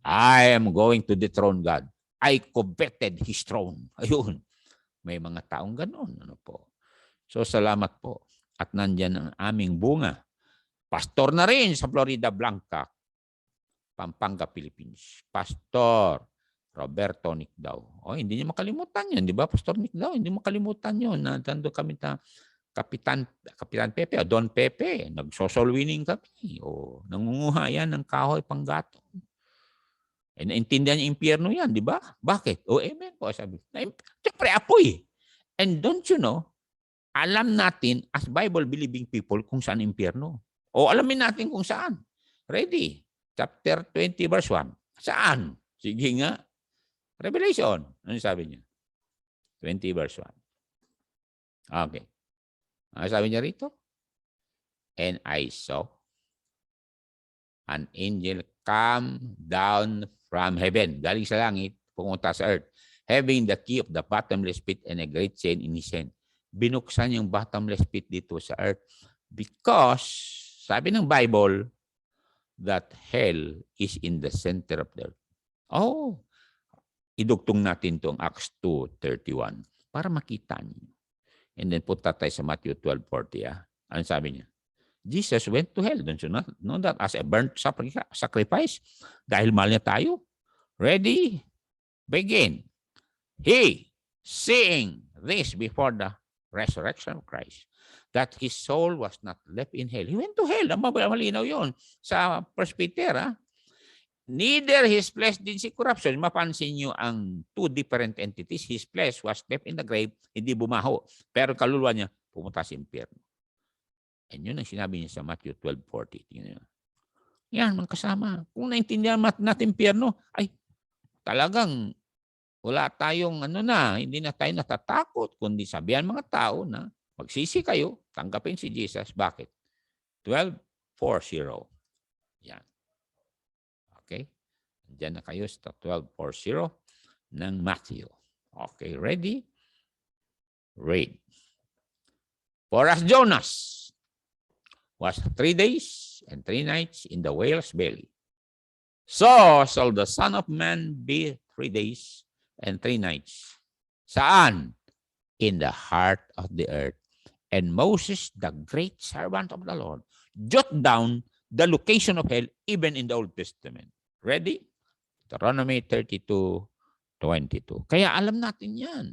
I am going to dethrone God. I coveted His throne. Ayun. May mga taong ganon. So, salamat po. At nandyan ang aming bunga. Pastor na rin sa Florida Blanca, Pampanga, Philippines. Pastor Roberto Nicdao. Hindi niyo makalimutan yun. Di ba, Pastor Nicdao? Hindi mo makalimutan yun. Nandun kami Kapitan Pepe, Don Pepe. Nag-social winning kami. Nangunguha yan ng kahoy panggatong. Naintindihan niya impyerno yan, di ba? Bakit? Amen po. Sabi. Siyempre, apoy. And don't you know, alam natin as Bible-believing people kung saan impyerno. Alamin natin kung saan. Ready? Chapter 20, verse 1. Saan? Sige nga. Revelation. Ano sabi niya? 20, verse 1. Okay. Ano sabi niya rito? And I saw an angel come down from heaven. Galing sa langit, pumunta sa earth. Having the key of the bottomless pit and a great chain in his hand. Binuksan yung bottomless pit dito sa earth because, sabi ng Bible, that hell is in the center of the earth. Idugtong natin itong Acts 2:31 para makita niyo. And then punta tayo sa Matthew 12:40. Ano sabi niya? Jesus went to hell. Don't you know that? As a burnt sacrifice. Dahil mahal niya tayo. Ready? Begin. He, seeing this before the resurrection of Christ, that his soul was not left in hell. He went to hell. Malinaw yun. Sa 1 Peter, neither his flesh did see corruption. Mapansin nyo ang two different entities. His flesh was left in the grave, hindi bumaho. Pero kaluluwa niya, pumunta sa impyerno. And yun ang sinabi niya sa Matthew 12:40. Yan, mga kasama. Kung naintindihan natin impyerno, ay talagang wala tayong hindi na tayo natatakot, kundi sabihan mga tao na magsisi kayo, tanggapin si Jesus. Bakit? 12:40. Yan. Okay? Diyan na kayo sa 12:40 ng Matthew. Okay, ready? Read. For as Jonas was 3 days and 3 nights in the whale's belly, so shall the Son of Man be 3 days and 3 nights. Saan? In the heart of the earth. And Moses, the great servant of the Lord, jot down the location of hell even in the Old Testament. Ready? Deuteronomy 32:22. Kaya alam natin yan.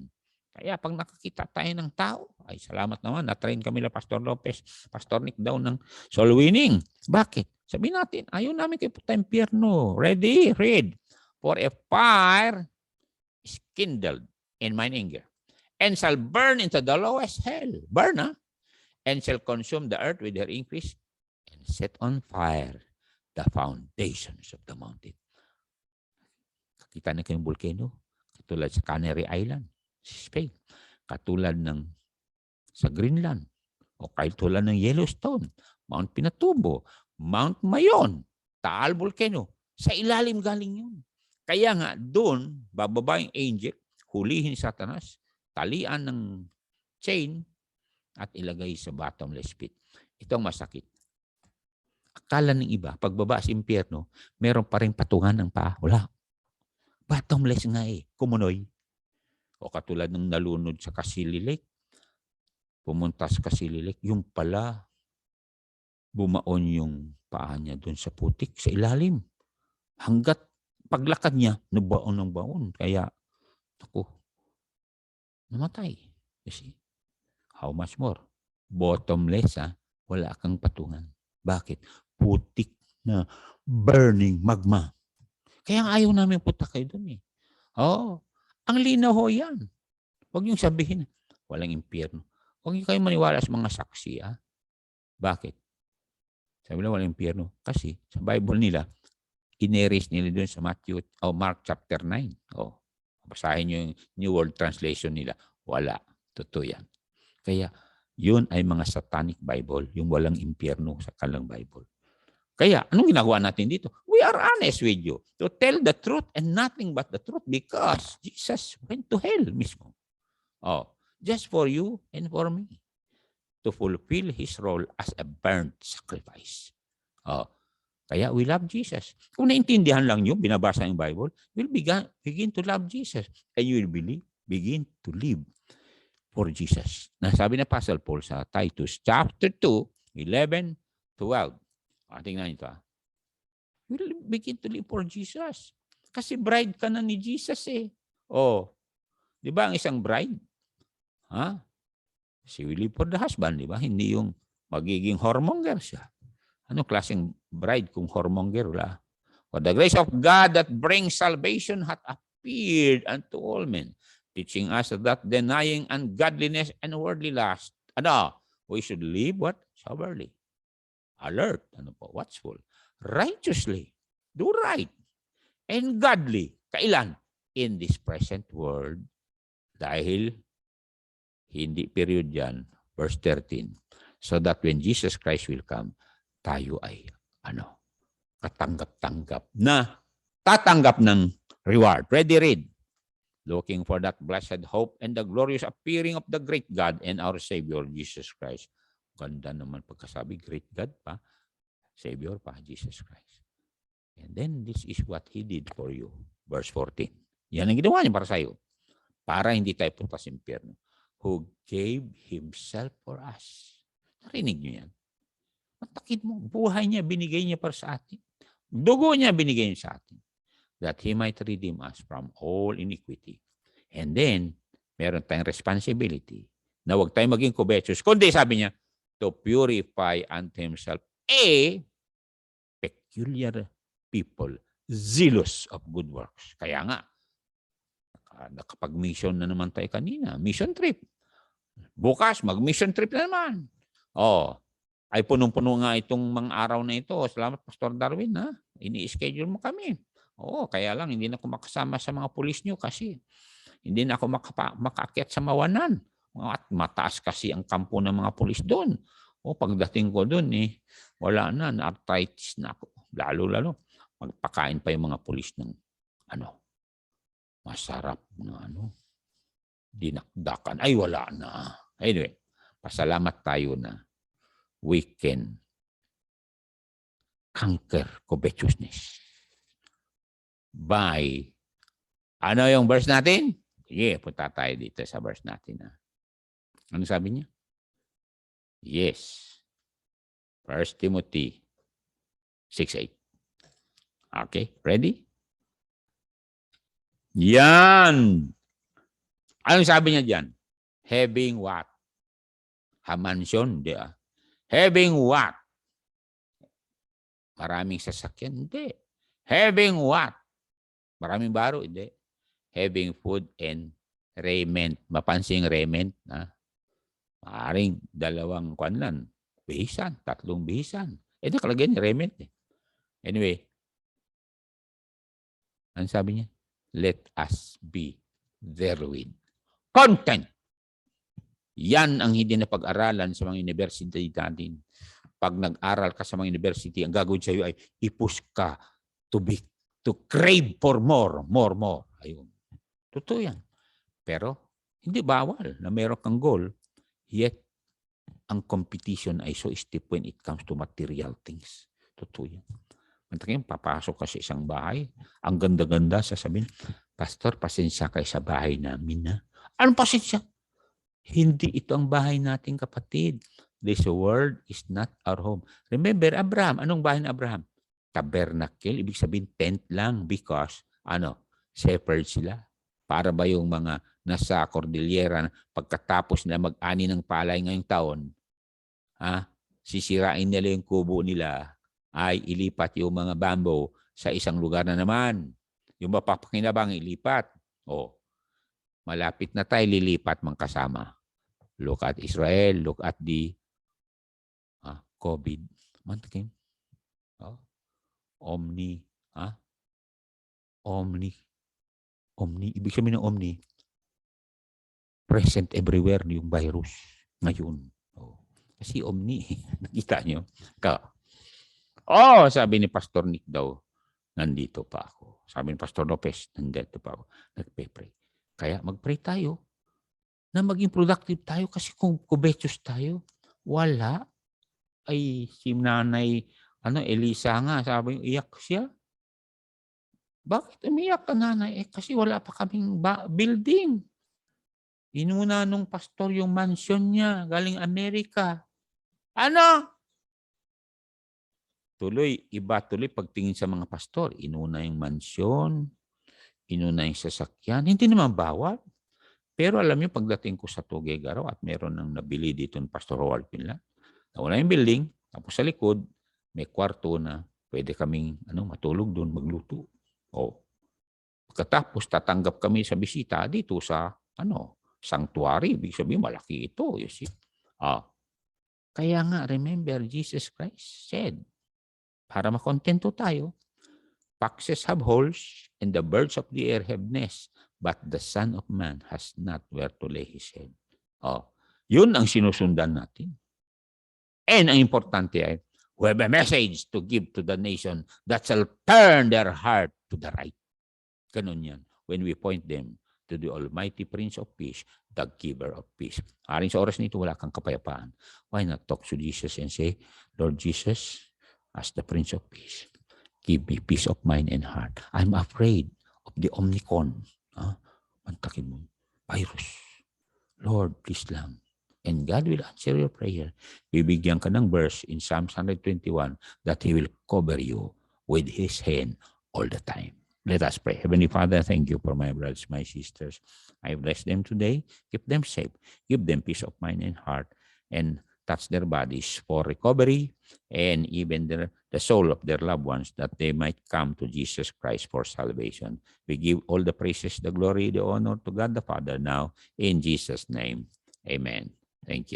Kaya pag nakakita tayo ng tao, ay salamat naman, na-train kami na Pastor Lopez, Pastor Nick daw ng soul winning. Bakit? Sabihin natin, ayaw namin kayo punta impyerno. Ready? Read. For a fire is kindled in mine anger, and shall burn into the lowest hell. Burn, and shall consume the earth with her increase, and set on fire the foundations of the mountain. Kakita na kayong volcano, katulad sa Canary Island, Spain, katulad ng sa Greenland, o katulad ng Yellowstone, Mount Pinatubo, Mount Mayon, Taal Volcano. Sa ilalim galing yun. Kaya nga doon, bababa yung angel, hulihin si Satanas, talian ng chain, at ilagay sa bottomless pit. Ito ang masakit. Akala ng iba, pagbaba sa impyerno, meron pa rin patungan ng paa. Wala. Bottomless nga kumunoy. O katulad ng nalunod sa Kasili Lake, pumunta sa Kasili Lake, yung pala, bumaon yung paa niya doon sa putik, sa ilalim. Hanggat paglakad niya, nabaon ng baon. Kaya, namatay. You see? How much more? Bottomless, wala kang patungan. Bakit? Putik na burning magma. Kaya ayaw namin punta kayo doon ang linaw ho yan. Huwag niyong sabihin, walang impyerno. Huwag niyo kayo maniwala sa mga saksi. Bakit? Sabi nila walang impyerno. Kasi sa Bible nila, inerase nila doon sa Matthew o Mark chapter 9. Basahin niyo yung New World Translation nila. Wala. Totoo yan. Kaya yun ay mga satanic Bible, yung walang impyerno sa kalang Bible. Kaya, anong ginagawa natin dito? We are honest with you to tell the truth and nothing but the truth because Jesus went to hell mismo. Just for you and for me to fulfill His role as a burnt sacrifice. Kaya we love Jesus. Kung naintindihan lang nyo, binabasa yung Bible, we'll begin to love Jesus and you will begin to live for Jesus. Nasabi na Apostle Paul sa Titus chapter 2, 11, 12. Tingnan ito. We'll begin to live for Jesus. Kasi bride ka na ni Jesus di ba ang isang bride? She will live for the husband, di ba? Hindi yung magiging whoremonger siya. Ano klaseng bride kung whoremonger? Wala. For the grace of God that brings salvation hath appeared unto all men, teaching us that denying ungodliness and worldly lust, we should live what? Soberly. Alert, watchful, righteously, do right, and godly. Kailan? In this present world. Dahil, hindi period yan, verse 13. So that when Jesus Christ will come, tayo ay, katanggap-tanggap na, tatanggap ng reward. Ready, read. Looking for that blessed hope and the glorious appearing of the great God and our Savior, Jesus Christ. Ganda naman pagkasabi, great God pa, Savior pa, Jesus Christ. And then this is what He did for you. Verse 14. Yan ang ginawa niya para sa iyo. Para hindi tayo punta sa impyerno. Who gave Himself for us. Narinig niyo yan? Matakid mo. Buhay niya, binigay niya para sa atin. Dugo niya, binigay niya sa atin. That He might redeem us from all iniquity. And then, meron tayong responsibility na huwag tayong maging covetous. Kundi, sabi niya, to purify unto Himself a peculiar people, zealous of good works. Kaya nga, nakapag-mission na naman tayo kanina. Mission trip. Bukas, mag-mission trip na naman. Ay punong-puno nga itong mga araw na ito. Salamat, Pastor Darwin, ha? Ini-schedule mo kami. Oo, kaya lang hindi na ako makasama sa mga pulis nyo kasi hindi na ako makaakyat sa Mawanan. At mataas kasi ang kampo ng mga pulis doon. O pagdating ko doon, wala na, na-arthritis na ako. Lalo-lalo, magpakain pa yung mga pulis ng masarap na dinakdakan. Ay, wala na. Anyway, pasalamat tayo na we can conquer covetousness by, ano yung verse natin? Sige, punta tayo dito sa verse natin. Ano sabi niya? Yes. 1 Timothy 6:8. Okay, ready? Yan. Anong sabi niya dyan? Having what? A mansion, di ba? Having what? Maraming sasakyan? Hindi. Having what? Maraming baro? Hindi. Having food and raiment. Mapansing raiment. Maaring 2 kwanlan. Bihisan. 3 bihisan. Nakalagay ni raiment. Anyway. Ano sabi niya? Let us be therewith content. Yan ang hindi na pag-aralan sa mga university natin. Pag nag-aral ka sa mga university, ang gagawin sa iyo ay i-push ka to crave for more. Ayun. Totoo yan. Pero hindi bawal na meron kang goal. Yet, ang competition ay so steep when it comes to material things. Totoo yan. Mantakin, papasok ka sa isang bahay. Ang ganda-ganda, sasabihin, Pastor, pasensya kayo sa bahay namin. Anong pasensya? Hindi ito ang bahay natin, kapatid. This world is not our home. Remember, Abraham. Anong bahay ni Abraham? Tabernacle. Ibig sabihin, tent lang because, shepherd sila. Para ba yung mga nasa Cordillera, pagkatapos na mag-ani ng palay ngayong taon, sisirain nila yung kubo nila, ay ilipat yung mga bamboo sa isang lugar na naman. Yung mapapakinabang ilipat. Malapit na tayo lilipat mga kasama. Look at Israel. Look at the COVID. Mantakin. Omni. Omni. Ibig sabihin ng omni. Present everywhere yung virus. Ngayon. Kasi omni. Nakita nyo? Sabi ni Pastor Nick daw, nandito pa ako. Sabi ni Pastor Lopez, nandito pa ako. Nagpe-pray. Kaya mag-pray tayo na maging productive tayo kasi kung covetous tayo, wala. Ay, si nanay, Elisa nga, sabi yung iyak siya. Bakit umiyak ka, nanay? Kasi wala pa kaming building. Inuna nung pastor yung mansion niya, galing Amerika. Iba tuloy pagtingin sa mga pastor. Inuna yung mansyon, inuna yung sasakyan. Hindi naman bawal. Pero alam niyo, pagdating ko sa Tuguegarao at meron nang nabili dito ng Pastor Howard Pinla, nauna yung building, tapos sa likod, may kwarto na pwede kaming matulog doon, magluto. Pagkatapos, tatanggap kami sa bisita dito sa sanctuary. Ibig sabihin, malaki ito. You see? Kaya nga, remember, Jesus Christ said, para makontento tayo, foxes have holes and the birds of the air have nests, but the Son of Man has not where to lay his head. Yun ang sinusundan natin. And ang importante ay, we have a message to give to the nation that shall turn their heart to the right. Ganun yan. When we point them to the Almighty Prince of Peace, the giver of peace. Aring sa oras nito, wala kang kapayapaan. Why not talk to Jesus and say, Lord Jesus, as the Prince of Peace, give me peace of mind and heart. I'm afraid of the Omicron. Mantakin mo. Virus. Lord, please lang. And God will answer your prayer. Bibigyan ka ng verse in Psalm 121 that He will cover you with His hand all the time. Let us pray. Heavenly Father, thank you for my brothers, my sisters. I bless them today. Keep them safe. Give them peace of mind and heart. And touch their bodies for recovery and even the soul of their loved ones that they might come to Jesus Christ for salvation. We give all the praises, the glory, the honor to God the Father now in Jesus' name. Amen. Thank you.